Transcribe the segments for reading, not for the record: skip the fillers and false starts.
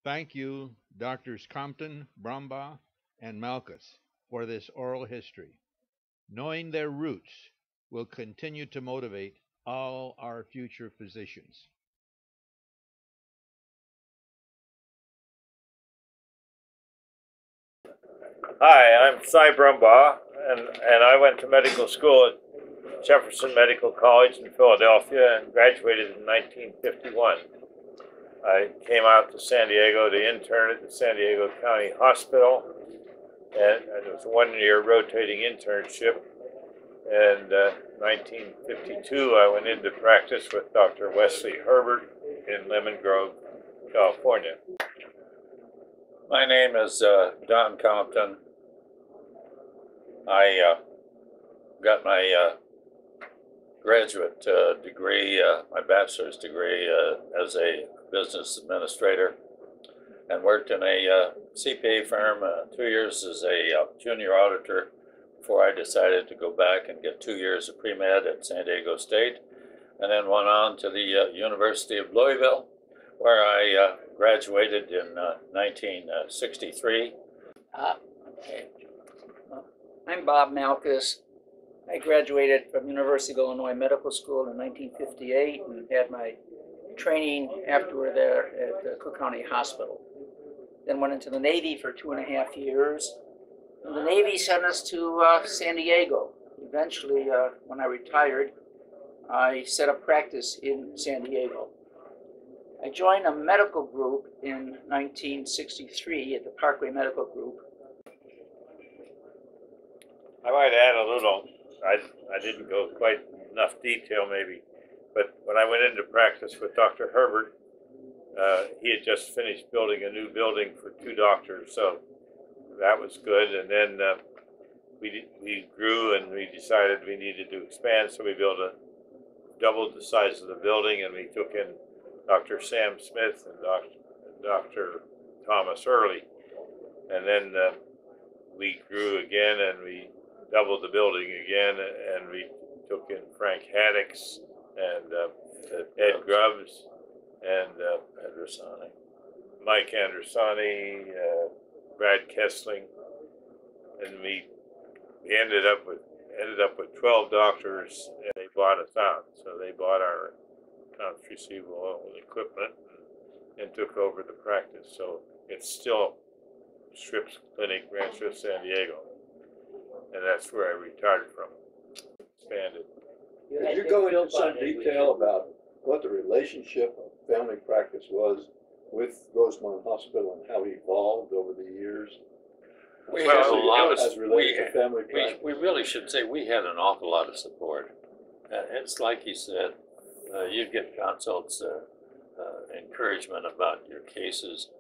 Thank you, Doctors Compton, Brumbaugh, and Malkus, for this oral history. Knowing their roots will continue to motivate all our future physicians. Hi, I'm Cy Brumbaugh, and I went to medical school at Jefferson Medical College in Philadelphia and graduated in 1951. I came out to San Diego to intern at the San Diego County Hospital, and it was a one-year rotating internship. And 1952, I went into practice with Dr. Wesley Herbert in Lemon Grove, California. My name is Don Compton. I got my graduate degree, my bachelor's degree as a business administrator, and worked in a CPA firm 2 years as a junior auditor before I decided to go back and get 2 years of pre-med at San Diego State, and then went on to the University of Louisville, where I graduated in 1963. Okay. I'm Bob Malkus. I graduated from University of Illinois Medical School in 1958 and had my training afterward there at the Cook County Hospital. Then went into the Navy for 2.5 years. And the Navy sent us to San Diego. Eventually, when I retired, I set up practice in San Diego. I joined a medical group in 1963 at the Parkway Medical Group. I might add a little, I didn't go quite enough detail maybe, but when I went into practice with Dr. Herbert, he had just finished building a new building for 2 doctors, so that was good. And then we grew and we decided we needed to expand, so we doubled the size of the building, and we took in Dr. Sam Smith and Dr. Thomas Early. And then we grew again and we doubled the building again, and we took in Frank Haddix and Ed Grubbs and Mike Andrusani, Brad Kessling, and we ended up with 12 doctors, and they bought us out. So they bought our accounts receivable and equipment and took over the practice. So it's still Scripps Clinic, Rancho San Diego, and that's where I retired from. Expanded. Could you go into some detail about what the relationship of family practice was with Grossmont Hospital and how it evolved over the years? We had a lot of as related to family practice. we really should say we had an awful lot of support. It's like you said, you'd get consults, encouragement about your cases,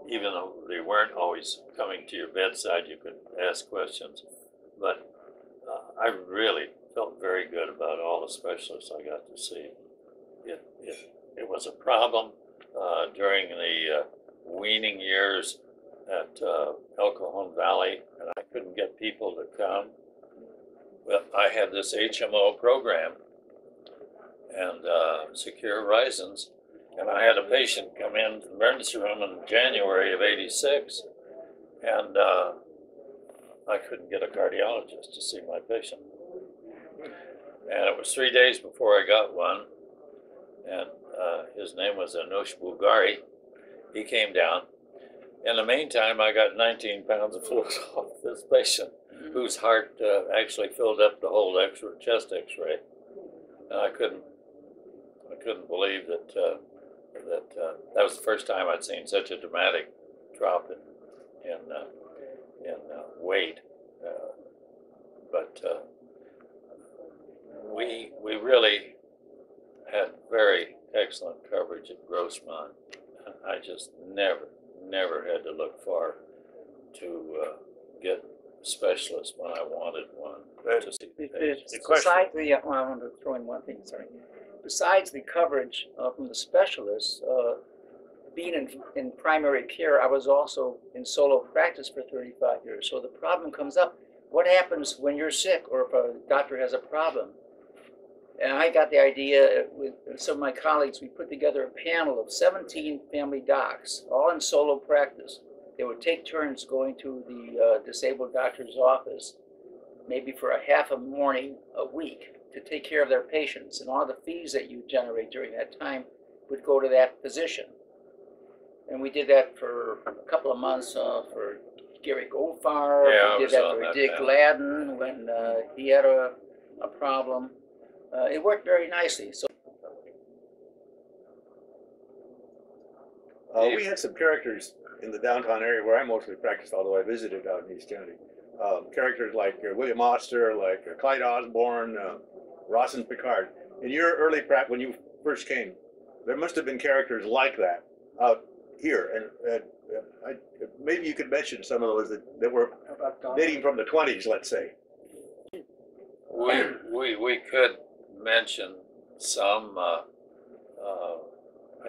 even though they weren't always coming to your bedside. You could ask questions, but I really felt very good about all the specialists I got to see. It was a problem during the weaning years at El Cajon Valley, and I couldn't get people to come. Well, I had this HMO program and Secure Horizons, and I had a patient come in to the emergency room in January of '86, and I couldn't get a cardiologist to see my patient. And it was 3 days before I got one, and his name was Anush Bulgari. He came down. In the meantime, I got 19 pounds of fluid off this patient, whose heart actually filled up the whole chest X-ray. And I couldn't believe that that was the first time I'd seen such a dramatic drop in weight. But we really had very excellent coverage at Grossmont. I just never had to look far to get specialists when I wanted one to see the patients. Besides the, I want to throw in one thing, sorry. Besides the coverage from the specialists, being in primary care, I was also in solo practice for 35 years. So the problem comes up, what happens when you're sick or if a doctor has a problem? And I got the idea with some of my colleagues. We put together a panel of 17 family docs, all in solo practice. They would take turns going to the disabled doctor's office, maybe for a half a morning a week, to take care of their patients. And all the fees that you generate during that time would go to that physician. And we did that for a couple of months for Gary Goldfarb. Yeah, We did that for Dick Gladden when he had a problem. It worked very nicely. So we had some characters in the downtown area where I mostly practiced, although I visited out in East County. Characters like William Oster, like Clyde Osborne, Ross and Picard. In your early practice, when you first came, there must have been characters like that out here. And maybe you could mention some of those that were dating from the 20s, let's say. We could mention some. I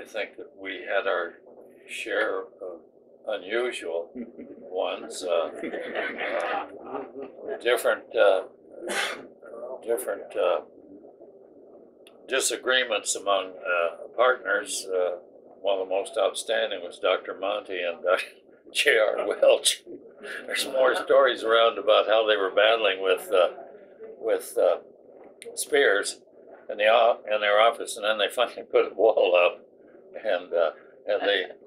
think that we had our share of unusual ones, different disagreements among partners. One of the most outstanding was Dr. Monty and J.R. Welch. There's more stories around about how they were battling with Spears in their office, and then they finally put a wall up, and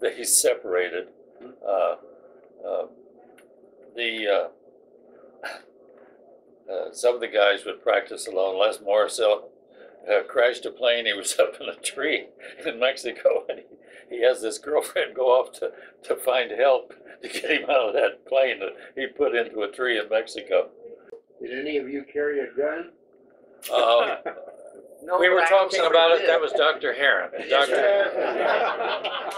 they separated. Some of the guys would practice alone. Les Morrisell crashed a plane. He was up in a tree in Mexico, and he has this girlfriend go off to find help to get him out of that plane that he put into a tree in Mexico. Did any of you carry a gun? no, We were I talking never about it. did. That was Dr. Heron.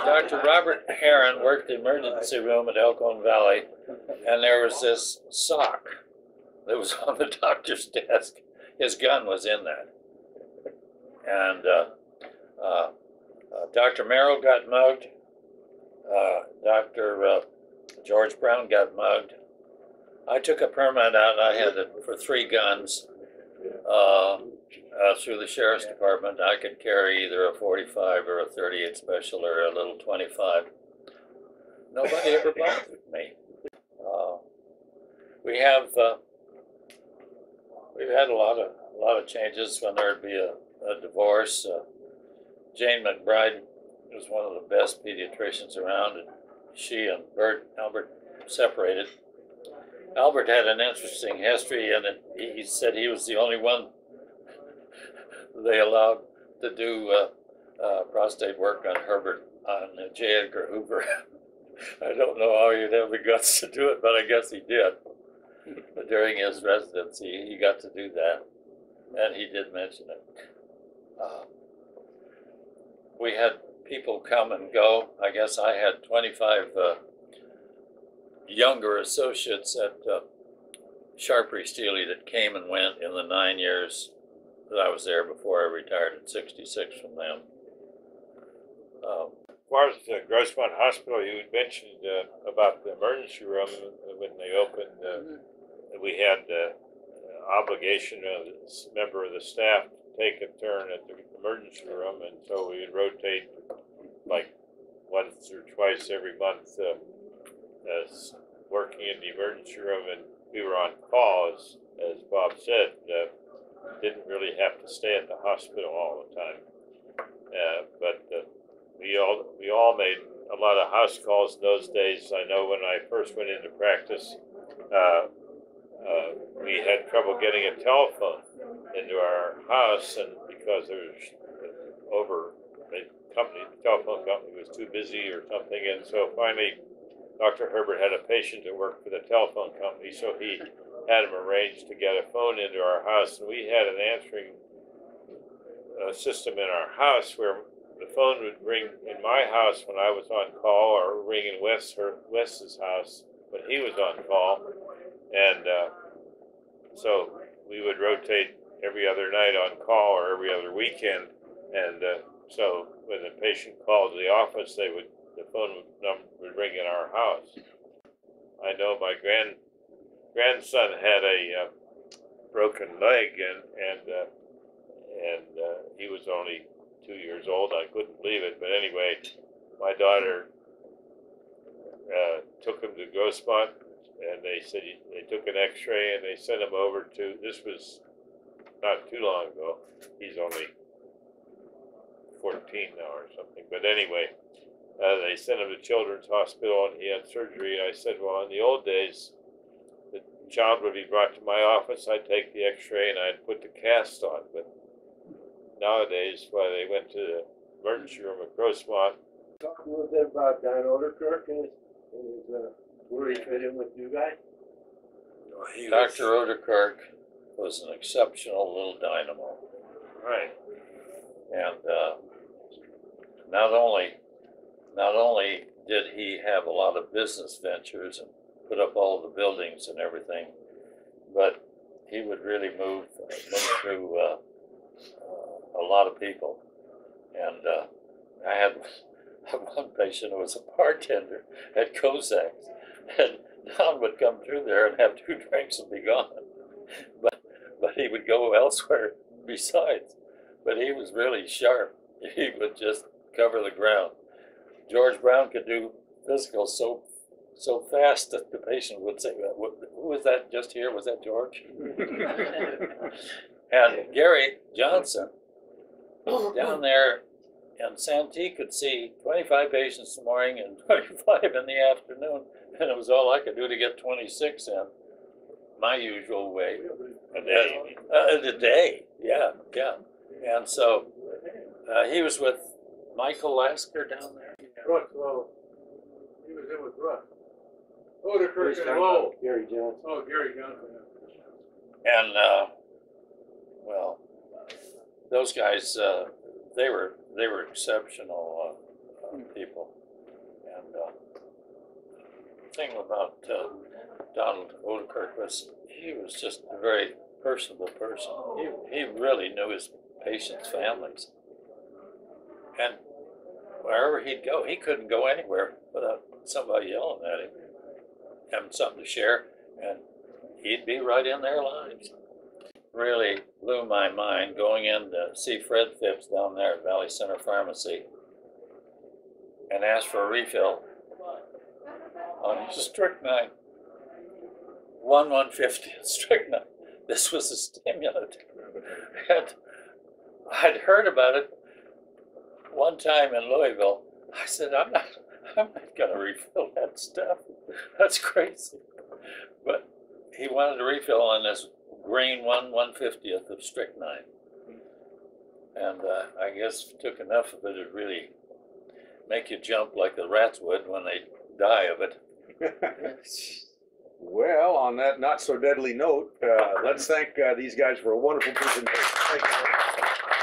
Dr. Robert Heron worked the emergency room at Elkhorn Valley, and there was this sock that was on the doctor's desk. His gun was in that. And Dr. Merrill got mugged. Dr. George Brown got mugged. I took a permit out, and I had it for 3 guns. Through the sheriff's department. I could carry either a 45 or a 38 special or a little 25. Nobody ever bothered me. We've had a lot of changes when there'd be a divorce. Jane McBride was one of the best pediatricians around, and she and Albert separated. Albert had an interesting history, and he said he was the only one they allowed to do prostate work on J. Edgar Hoover. I don't know how he'd have the guts to do it, but I guess he did. But during his residency, he got to do that, and he did mention it. We had people come and go. I guess I had 25 younger associates at Sharpry Steely that came and went in the 9 years that I was there before I retired in '66 from them. As far as the Grossmont Hospital, you had mentioned about the emergency room when they opened. We had obligation of a member of the staff to take a turn at the emergency room, and so we would rotate like once or twice every month as working in the emergency room, and we were on call, as Bob said. Didn't really have to stay at the hospital all the time, but we all made a lot of house calls in those days. I know when I first went into practice, we had trouble getting a telephone into our house, and because there was the telephone company was too busy or something, and so finally Dr. Herbert had a patient that worked for the telephone company, so he had him arranged to get a phone into our house, and we had an answering system in our house where the phone would ring in my house when I was on call, or ring in Wes's house when he was on call, and so we would rotate every other night on call or every other weekend, and so when the patient called the office, the phone would ring in our house. I know my grandson had a broken leg, and and he was only 2 years old. I couldn't believe it, but anyway, my daughter took him to Grossmont, and they said they took an X-ray and they sent him over to. This was not too long ago. He's only 14 now or something. But anyway, they sent him to Children's Hospital and he had surgery. And I said, well, in the old days, the child would be brought to my office. I'd take the X-ray and I'd put the cast on. But nowadays, they went to the emergency room at Grossmont. Talk a little bit about Don Oderkirk and where he fit in with you guys. Dr. Oderkirk was an exceptional little dynamo. Right. And not only did he have a lot of business ventures and put up all the buildings and everything, but he would really move through a lot of people. And I had one patient who was a bartender at Kozak's, and Don would come through there and have 2 drinks and be gone. But he would go elsewhere besides. But he was really sharp. He would just cover the ground. George Brown could do physical so fast that the patient would say, who was that just here? Was that George? And Gary Johnson, down there in Santee, could see 25 patients in the morning and 25 in the afternoon. And it was all I could do to get 26 in, my usual way. A day. A day, yeah. And so he was with Michael Lasker down there. Russ Lowe. He was in with Russ. Oderkirk and Lowe. Gary Johnson. Oh, Gary Johnson. And well, those guys, they were exceptional people. And the thing about Donald Oderkirk was he was just a very personable person. He really knew his patients' families. And wherever he'd go, he couldn't go anywhere without somebody yelling at him, having something to share, and he'd be right in their lives. Really blew my mind going in to see Fred Phipps down there at Valley Center Pharmacy and asked for a refill on strychnine. 1/150 strychnine. This was a stimulant. And I'd heard about it one time in Louisville. I said, I'm not going to refill that stuff. That's crazy. But he wanted a refill on this green 1/150th of strychnine. And I guess if you took enough of it, it'd really make you jump like the rats would when they die of it. Well, on that not so deadly note, let's thank these guys for a wonderful presentation. Thank you.